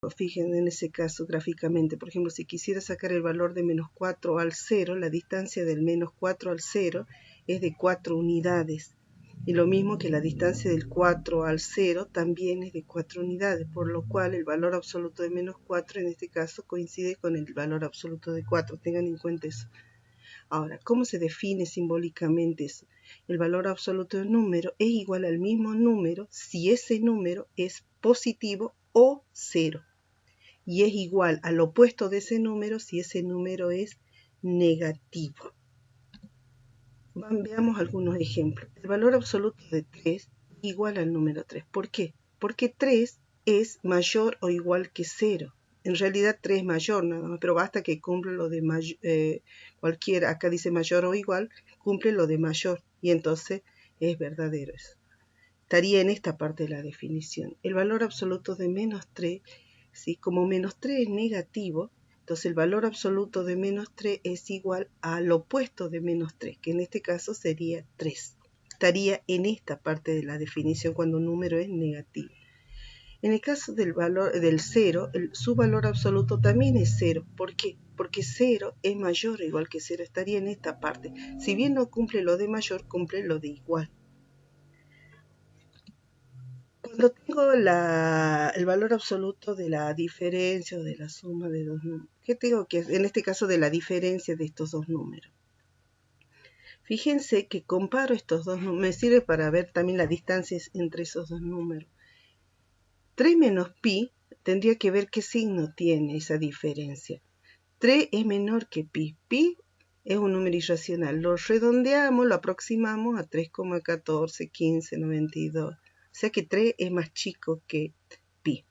Fíjense en ese caso gráficamente, por ejemplo, si quisiera sacar el valor de menos 4 al 0, la distancia del menos 4 al 0 es de 4 unidades. Y lo mismo que la distancia del 4 al 0 también es de 4 unidades, por lo cual el valor absoluto de menos 4 en este caso coincide con el valor absoluto de 4. Tengan en cuenta eso. Ahora, ¿cómo se define simbólicamente eso? El valor absoluto de un número es igual al mismo número si ese número es positivo o cero. Y es igual al opuesto de ese número si ese número es negativo. Veamos algunos ejemplos. El valor absoluto de 3 es igual al número 3. ¿Por qué? Porque 3 es mayor o igual que 0. En realidad 3 es mayor nada más, pero basta que cumple lo de cualquiera, acá dice mayor o igual, cumple lo de mayor y entonces es verdadero eso. Estaría en esta parte de la definición. El valor absoluto de menos 3, ¿sí? Como menos 3 es negativo, entonces el valor absoluto de menos 3 es igual al opuesto de menos 3, que en este caso sería 3. Estaría en esta parte de la definición cuando un número es negativo. En el caso del valor del 0, su valor absoluto también es 0. ¿Por qué? Porque 0 es mayor o igual que 0. Estaría en esta parte. Si bien no cumple lo de mayor, cumple lo de igual. Cuando tengo el valor absoluto de la diferencia o de la suma de dos números, ¿qué tengo que hacer? En este caso de la diferencia de estos dos números. Fíjense que comparo estos dos números, me sirve para ver también las distancias entre esos dos números. 3 menos pi, tendría que ver qué signo tiene esa diferencia. 3 es menor que pi. Pi es un número irracional. Lo redondeamos, lo aproximamos a 3,141592. O sea que 3 es más chico que pi.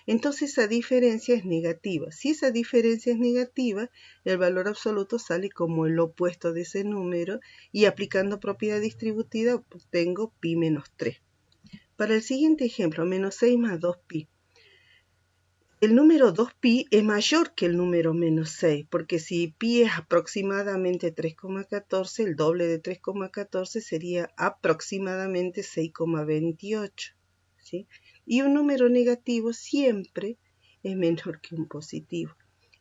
Entonces esa diferencia es negativa. Si esa diferencia es negativa, el valor absoluto sale como el opuesto de ese número y aplicando propiedad distributiva obtengo pi menos 3. Para el siguiente ejemplo, menos 6 más 2pi. El número 2pi es mayor que el número menos 6, porque si pi es aproximadamente 3,14, el doble de 3,14 sería aproximadamente 6,28. ¿Sí? Y un número negativo siempre es menor que un positivo.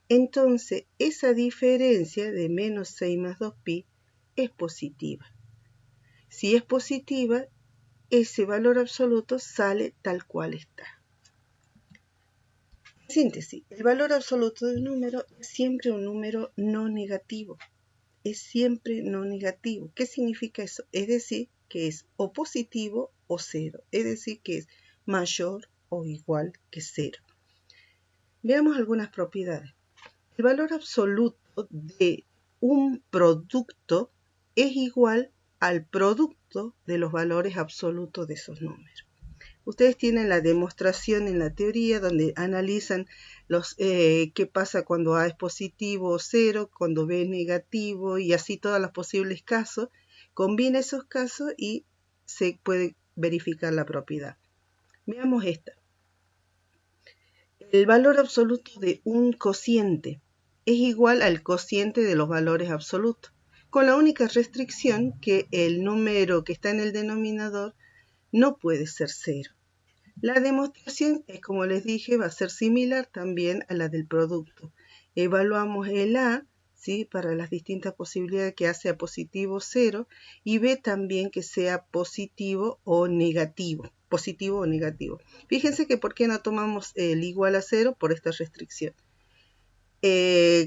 Entonces, esa diferencia de menos 6 más 2pi es positiva. Si es positiva, ese valor absoluto sale tal cual está. En síntesis, el valor absoluto de un número es siempre un número no negativo. Es siempre no negativo. ¿Qué significa eso? Es decir, que es o positivo o cero. Es decir, que es mayor o igual que cero. Veamos algunas propiedades. El valor absoluto de un producto es igual al producto de los valores absolutos de esos números. Ustedes tienen la demostración en la teoría donde analizan qué pasa cuando A es positivo o cero, cuando B es negativo y así todos los posibles casos. Combina esos casos y se puede verificar la propiedad. Veamos esta. El valor absoluto de un cociente es igual al cociente de los valores absolutos, con la única restricción que el número que está en el denominador no puede ser cero. La demostración, como les dije, va a ser similar también a la del producto. Evaluamos el A, ¿sí? Para las distintas posibilidades que hace a positivo o cero, y B también que sea positivo o negativo. Positivo o negativo. Fíjense que ¿por qué no tomamos el igual a 0? Por esta restricción.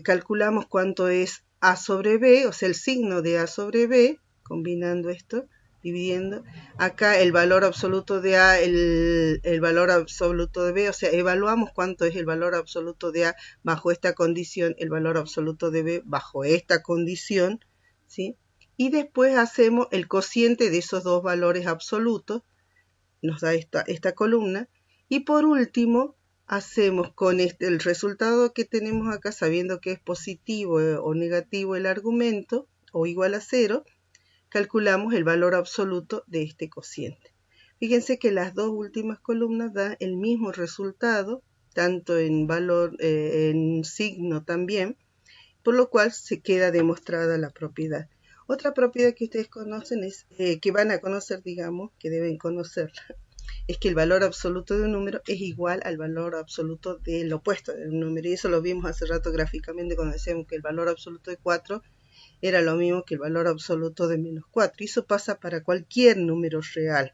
Calculamos cuánto es A sobre B, o sea, el signo de A sobre B, combinando esto, dividiendo. Acá el valor absoluto de A, el valor absoluto de B, o sea, evaluamos cuánto es el valor absoluto de A bajo esta condición, el valor absoluto de B bajo esta condición, ¿sí? Y después hacemos el cociente de esos dos valores absolutos, nos da esta columna, y por último hacemos con el resultado que tenemos acá, sabiendo que es positivo o negativo el argumento, o igual a 0, calculamos el valor absoluto de este cociente. Fíjense que las dos últimas columnas dan el mismo resultado, tanto en valor, en signo también, por lo cual se queda demostrada la propiedad. Otra propiedad que ustedes conocen es, que van a conocer, digamos, que deben conocerla, es que el valor absoluto de un número es igual al valor absoluto del opuesto de un número. Y eso lo vimos hace rato gráficamente cuando decíamos que el valor absoluto de 4 era lo mismo que el valor absoluto de menos 4. Y eso pasa para cualquier número real.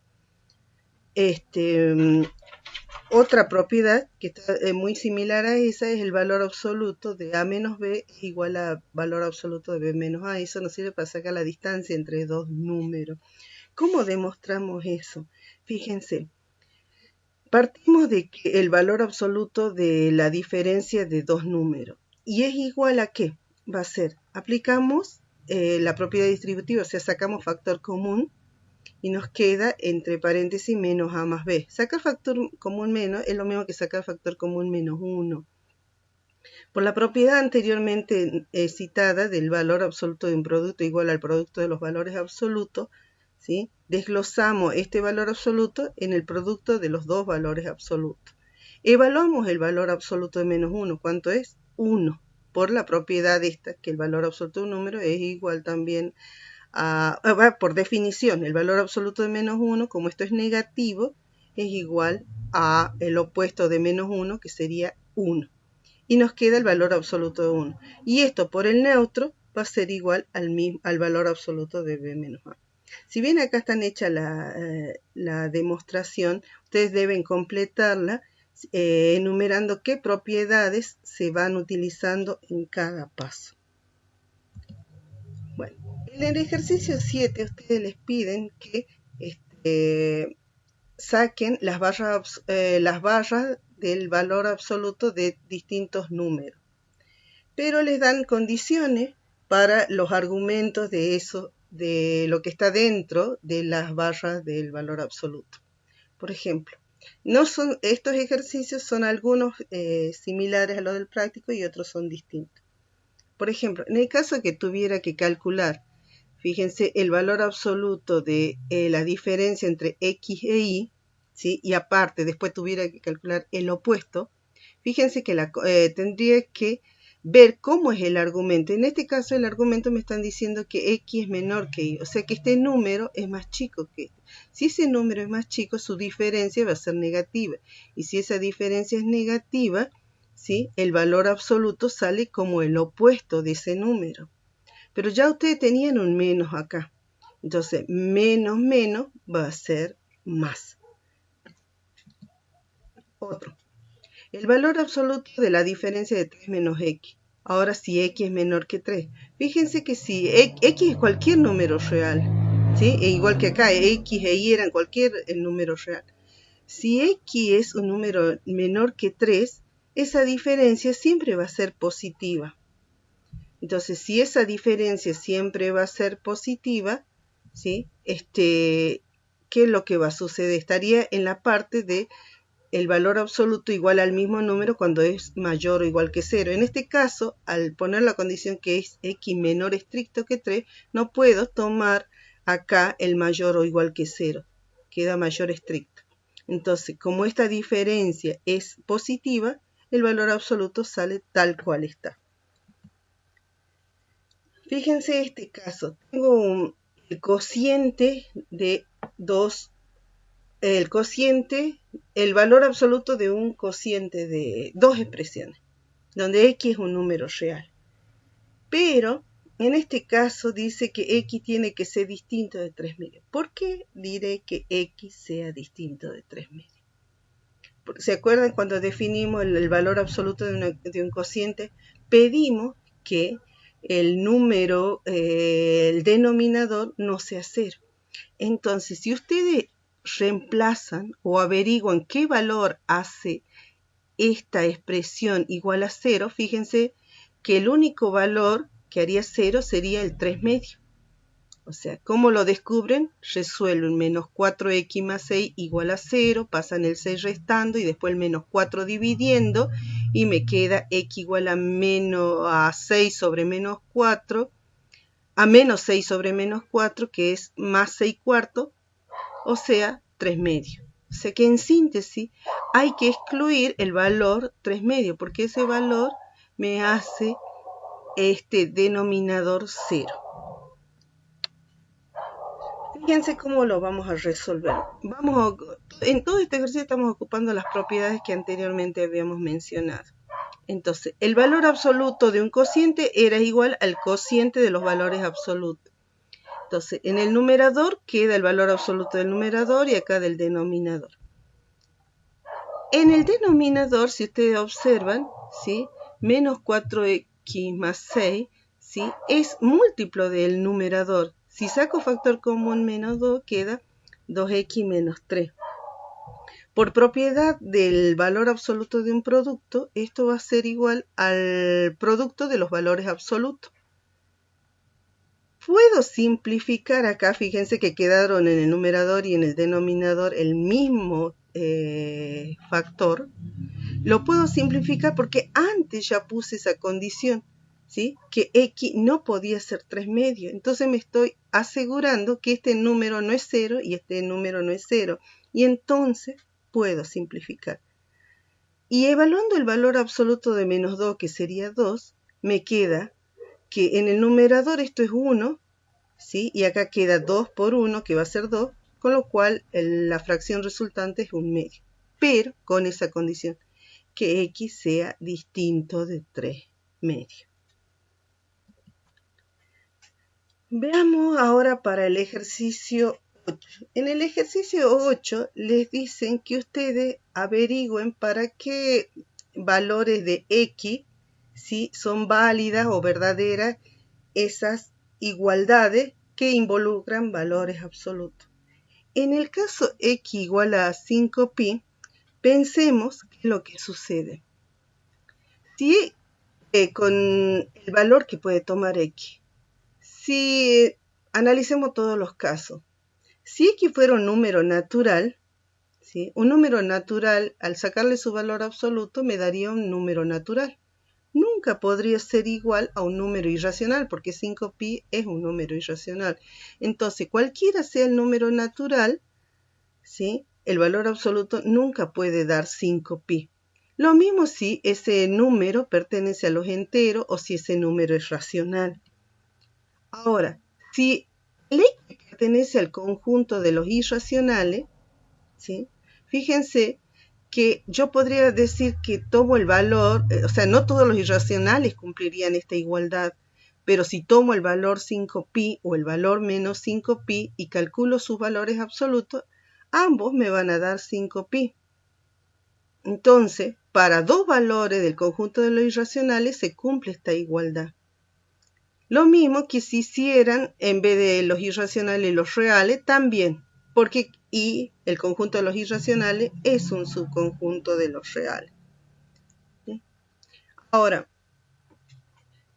Otra propiedad que está muy similar a esa es el valor absoluto de A menos B es igual a valor absoluto de B menos A. Eso nos sirve para sacar la distancia entre dos números. ¿Cómo demostramos eso? Fíjense, partimos de que el valor absoluto de la diferencia de dos números. ¿Y es igual a qué? Va a ser, aplicamos la propiedad distributiva, o sea, sacamos factor común y nos queda entre paréntesis menos A más B. Sacar factor común menos es lo mismo que sacar factor común menos 1. Por la propiedad anteriormente citada del valor absoluto de un producto igual al producto de los valores absolutos, ¿sí? Desglosamos este valor absoluto en el producto de los dos valores absolutos. Evaluamos el valor absoluto de menos 1. ¿Cuánto es? 1. Por la propiedad esta, que el valor absoluto de un número es igual también por definición, el valor absoluto de menos 1, como esto es negativo, es igual a el opuesto de menos 1, que sería 1. Y nos queda el valor absoluto de 1. Y esto por el neutro va a ser igual al valor absoluto de B menos A. Si bien acá están hecha la demostración, ustedes deben completarla enumerando qué propiedades se van utilizando en cada paso. Bueno, en el ejercicio 7 ustedes les piden que saquen las barras del valor absoluto de distintos números. Pero les dan condiciones para los argumentos de eso, de lo que está dentro de las barras del valor absoluto. Por ejemplo, estos ejercicios son algunos similares a los del práctico y otros son distintos. Por ejemplo, en el caso que tuviera que calcular, fíjense, el valor absoluto de la diferencia entre X e Y, ¿sí? Y aparte después tuviera que calcular el opuesto, fíjense que tendría que ver cómo es el argumento. En este caso el argumento me están diciendo que X es menor que Y, o sea que este número es más chico que este. Si ese número es más chico, su diferencia va a ser negativa. Y si esa diferencia es negativa, ¿sí? El valor absoluto sale como el opuesto de ese número. Pero ya ustedes tenían un menos acá. Entonces, menos menos va a ser más. Otro. El valor absoluto de la diferencia de 3 menos X. Ahora si X es menor que 3. Fíjense que si X es cualquier número real, ¿sí? E igual que acá, X e Y eran cualquier número real. Si X es un número menor que 3, esa diferencia siempre va a ser positiva. Entonces, si esa diferencia siempre va a ser positiva, ¿sí? ¿Qué es lo que va a suceder? Estaría en la parte de el valor absoluto igual al mismo número cuando es mayor o igual que 0. En este caso, al poner la condición que es X menor estricto que 3, no puedo tomar acá el mayor o igual que 0. Queda mayor estricto. Entonces, como esta diferencia es positiva, el valor absoluto sale tal cual está. Fíjense este caso, tengo el cociente de el valor absoluto de un cociente de dos expresiones, donde X es un número real. Pero en este caso dice que X tiene que ser distinto de 3 medios. ¿Por qué diré que X sea distinto de 3 medios? ¿Se acuerdan cuando definimos el valor absoluto de un cociente? Pedimos que el número, el denominador no sea 0. Entonces, si ustedes reemplazan o averiguan qué valor hace esta expresión igual a 0, fíjense que el único valor que haría 0 sería el 3 medio. O sea, ¿cómo lo descubren? Resuelven menos 4x más 6 igual a 0, pasan el 6 restando y después el menos 4 dividiendo y me queda x igual a 6 sobre menos 4, a menos 6 sobre menos 4, que es más 6 cuartos, o sea, 3 medios. O sea que en síntesis hay que excluir el valor 3 medios, porque ese valor me hace este denominador 0. Fíjense cómo lo vamos a resolver. En todo este ejercicio estamos ocupando las propiedades que anteriormente habíamos mencionado. Entonces, el valor absoluto de un cociente era igual al cociente de los valores absolutos. Entonces, en el numerador queda el valor absoluto del numerador y acá del denominador. En el denominador, si ustedes observan, ¿sí? Menos 4x más 6, ¿sí? Es múltiplo del numerador. Si saco factor común menos 2, queda 2x menos 3. Por propiedad del valor absoluto de un producto, esto va a ser igual al producto de los valores absolutos. Puedo simplificar acá, fíjense que quedaron en el numerador y en el denominador el mismo factor. Lo puedo simplificar porque antes ya puse esa condición, ¿sí? Que x no podía ser 3 medios. Entonces me estoy asegurando que este número no es 0 y este número no es 0. Y entonces puedo simplificar. Y evaluando el valor absoluto de menos 2, que sería 2, me queda que en el numerador esto es 1, ¿sí? Y acá queda 2 por 1, que va a ser 2, con lo cual la fracción resultante es 1 medio. Pero con esa condición, que x sea distinto de 3 medios. Veamos ahora para el ejercicio 8. En el ejercicio 8 les dicen que ustedes averigüen para qué valores de x, ¿sí? Son válidas o verdaderas esas igualdades que involucran valores absolutos. En el caso x igual a 5pi, pensemos qué es lo que sucede. Si con el valor que puede tomar x, si analicemos todos los casos, si x fuera un número natural, ¿sí? Un número natural, al sacarle su valor absoluto, me daría un número natural. Nunca podría ser igual a un número irracional, porque 5pi es un número irracional. Entonces, cualquiera sea el número natural, ¿sí? El valor absoluto nunca puede dar 5pi. Lo mismo si ese número pertenece a los enteros o si ese número es racional. Ahora, si el x pertenece al conjunto de los irracionales, ¿sí? Fíjense que yo podría decir que tomo el valor, o sea, no todos los irracionales cumplirían esta igualdad, pero si tomo el valor 5pi o el valor menos 5pi y calculo sus valores absolutos, ambos me van a dar 5pi. Entonces, para dos valores del conjunto de los irracionales se cumple esta igualdad. Lo mismo que si hicieran, en vez de los irracionales, los reales, también, porque y el conjunto de los irracionales es un subconjunto de los reales. ¿Sí? Ahora,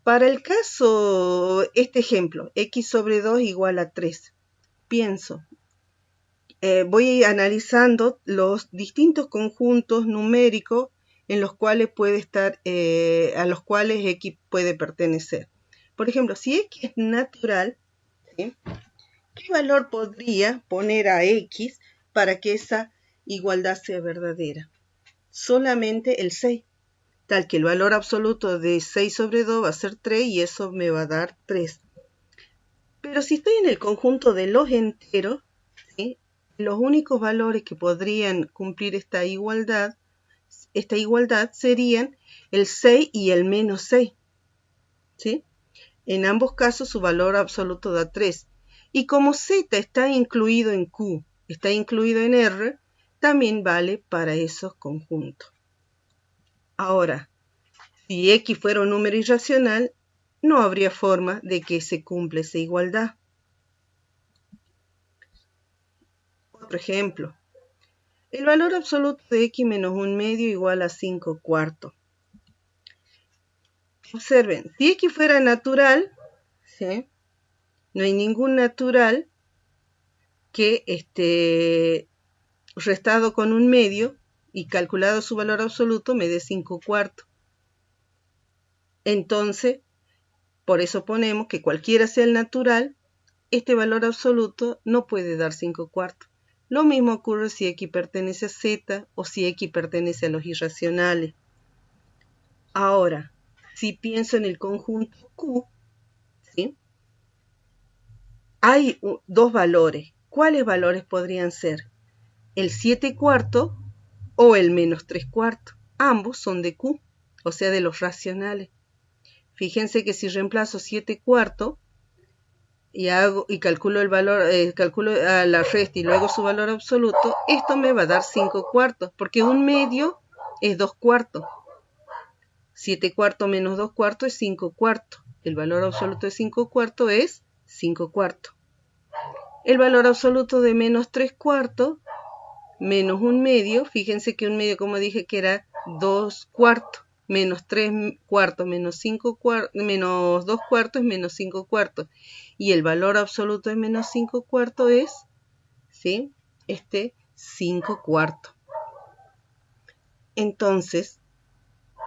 para el caso, este ejemplo, x sobre 2 igual a 3, pienso, voy a ir analizando los distintos conjuntos numéricos en los cuales puede estar, a los cuales x puede pertenecer. Por ejemplo, si x es natural, ¿sí? ¿Qué valor podría poner a x para que esa igualdad sea verdadera? Solamente el 6, tal que el valor absoluto de 6 sobre 2 va a ser 3 y eso me va a dar 3. Pero si estoy en el conjunto de los enteros, ¿sí? Los únicos valores que podrían cumplir esta igualdad serían el 6 y el menos 6, ¿sí? En ambos casos su valor absoluto da 3. Y como z está incluido en Q, está incluido en R, también vale para esos conjuntos. Ahora, si x fuera un número irracional, no habría forma de que se cumpla esa igualdad. Otro ejemplo. El valor absoluto de x menos 1 medio igual a 5 cuartos. Observen, si x fuera natural, ¿sí? No hay ningún natural que restado con 1 medio y calculado su valor absoluto me dé 5 cuartos. Entonces, por eso ponemos que cualquiera sea el natural, este valor absoluto no puede dar 5 cuartos. Lo mismo ocurre si x pertenece a z o si x pertenece a los irracionales. Ahora, si pienso en el conjunto Q, ¿sí? Hay dos valores, ¿cuáles valores podrían ser? El 7/4 o el menos 3/4. Ambos son de Q, o sea, de los racionales. Fíjense que si reemplazo 7/4 y calculo el valor, calculo la resta y luego su valor absoluto, esto me va a dar 5/4, porque un medio es 2/4. 7/4 menos 2/4 es 5/4. El valor absoluto de 5/4 es 5/4. El valor absoluto de menos 3/4 menos un medio, fíjense que un medio, como dije, que era 2/4, menos 3/4 menos 5/4, menos 2/4 es menos 5/4. Y el valor absoluto de menos 5/4 es, ¿sí?, 5/4. Entonces,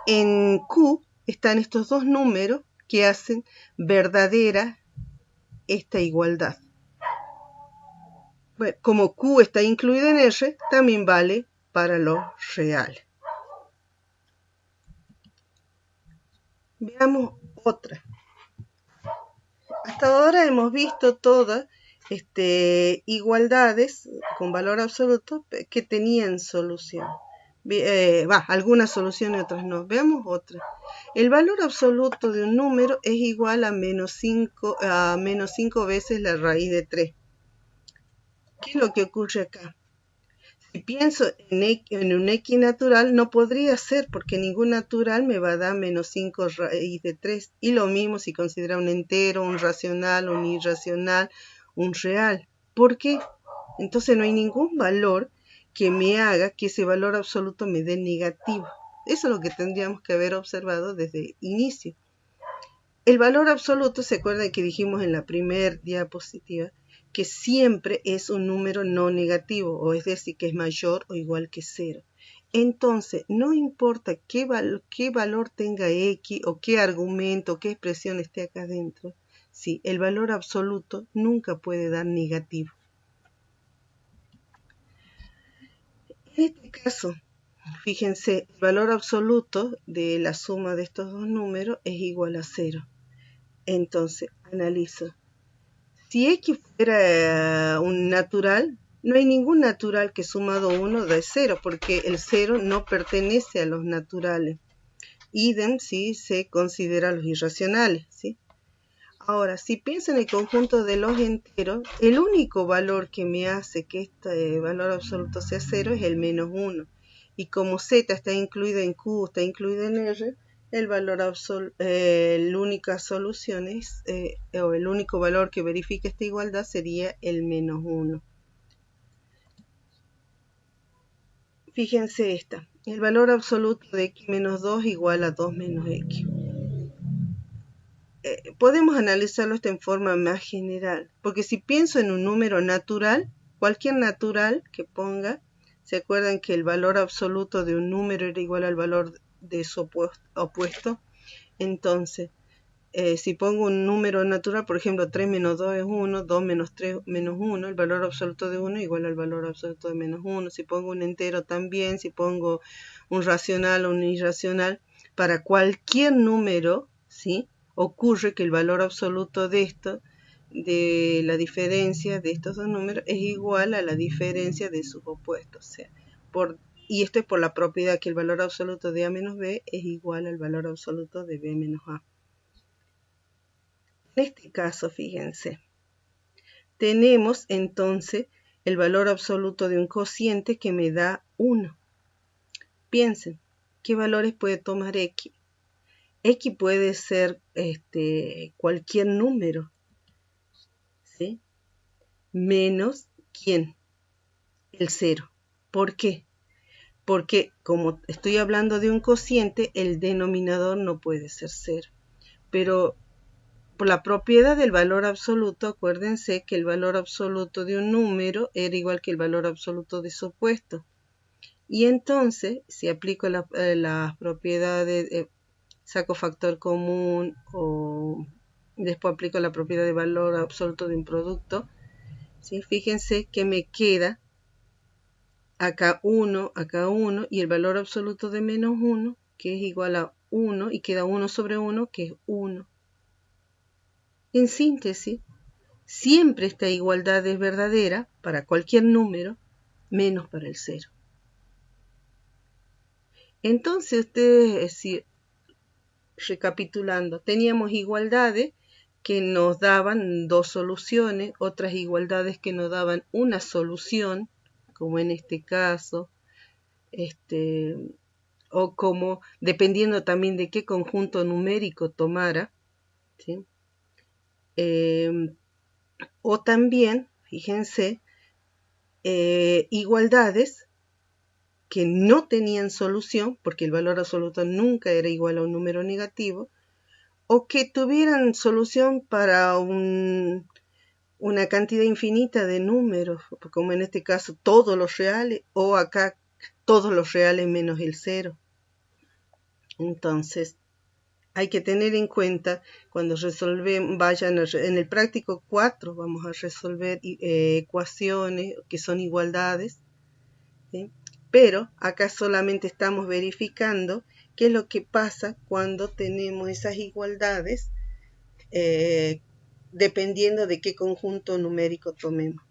en Q están estos dos números que hacen verdadera esta igualdad. Bueno, como Q está incluido en R, también vale para los reales. Veamos otra. Hasta ahora hemos visto todas igualdades con valor absoluto que tenían solución. Algunas soluciones y otras no. Veamos otra. El valor absoluto de un número es igual a menos 5 veces la raíz de 3. ¿Qué es lo que ocurre acá? Si pienso en un X natural, no podría ser, porque ningún natural me va a dar menos 5 raíz de 3. Y lo mismo si considera un entero, un racional, un irracional, un real. ¿Por qué? Entonces no hay ningún valor que me haga que ese valor absoluto me dé negativo. Eso es lo que tendríamos que haber observado desde el inicio. El valor absoluto, ¿se acuerdan que dijimos en la primera diapositiva? Que siempre es un número no negativo, o es decir, que es mayor o igual que 0. Entonces, no importa qué valor tenga X, o qué argumento, qué expresión esté acá adentro, sí, el valor absoluto nunca puede dar negativo. En este caso, fíjense, el valor absoluto de la suma de estos dos números es igual a 0. Entonces, analizo. Si X fuera un natural, no hay ningún natural que sumado 1 dé 0, porque el 0 no pertenece a los naturales. Idem si se considera los irracionales, ¿sí? Ahora, si pienso en el conjunto de los enteros, el único valor que me hace que este valor absoluto sea 0 es el menos 1. Y como Z está incluida en Q, está incluida en R, la única solución es, o el único valor que verifica esta igualdad sería el menos 1. Fíjense esta. El valor absoluto de X menos 2 igual a 2 menos X. Podemos analizarlo en forma más general, porque si pienso en un número natural, cualquier natural que ponga, ¿se acuerdan que el valor absoluto de un número era igual al valor de su opuesto? Entonces, si pongo un número natural, por ejemplo, 3 menos 2 es 1, 2 menos 3 menos 1, el valor absoluto de 1 igual al valor absoluto de menos 1. Si pongo un entero también, si pongo un racional o un irracional, para cualquier número, ¿sí?, ocurre que el valor absoluto de la diferencia de estos dos números es igual a la diferencia de sus opuestos. O sea, y esto es por la propiedad que el valor absoluto de A menos B es igual al valor absoluto de B menos A. En este caso, fíjense, tenemos entonces el valor absoluto de un cociente que me da 1. Piensen, ¿qué valores puede tomar X? X puede ser cualquier número, ¿sí?, menos ¿quién? El 0. ¿Por qué? Porque como estoy hablando de un cociente, el denominador no puede ser 0. Pero por la propiedad del valor absoluto, acuérdense que el valor absoluto de un número era igual que el valor absoluto de su opuesto. Y entonces, si aplico las propiedades, saco factor común o después aplico la propiedad de valor absoluto de un producto, ¿sí?, fíjense que me queda acá 1 y el valor absoluto de menos 1, que es igual a 1, y queda 1 sobre 1, que es 1. En síntesis, siempre esta igualdad es verdadera para cualquier número, menos para el 0. Entonces, ustedes, recapitulando, teníamos igualdades que nos daban dos soluciones, otras igualdades que nos daban una solución, como en este caso, o como dependiendo también de qué conjunto numérico tomara, ¿sí? O también, fíjense, igualdades que no tenían solución, porque el valor absoluto nunca era igual a un número negativo, o que tuvieran solución para una cantidad infinita de números, como en este caso todos los reales, o acá todos los reales menos el 0. Entonces, hay que tener en cuenta cuando vayan en el práctico 4, vamos a resolver ecuaciones que son igualdades, ¿sí? Pero acá solamente estamos verificando qué es lo que pasa cuando tenemos esas igualdades, dependiendo de qué conjunto numérico tomemos.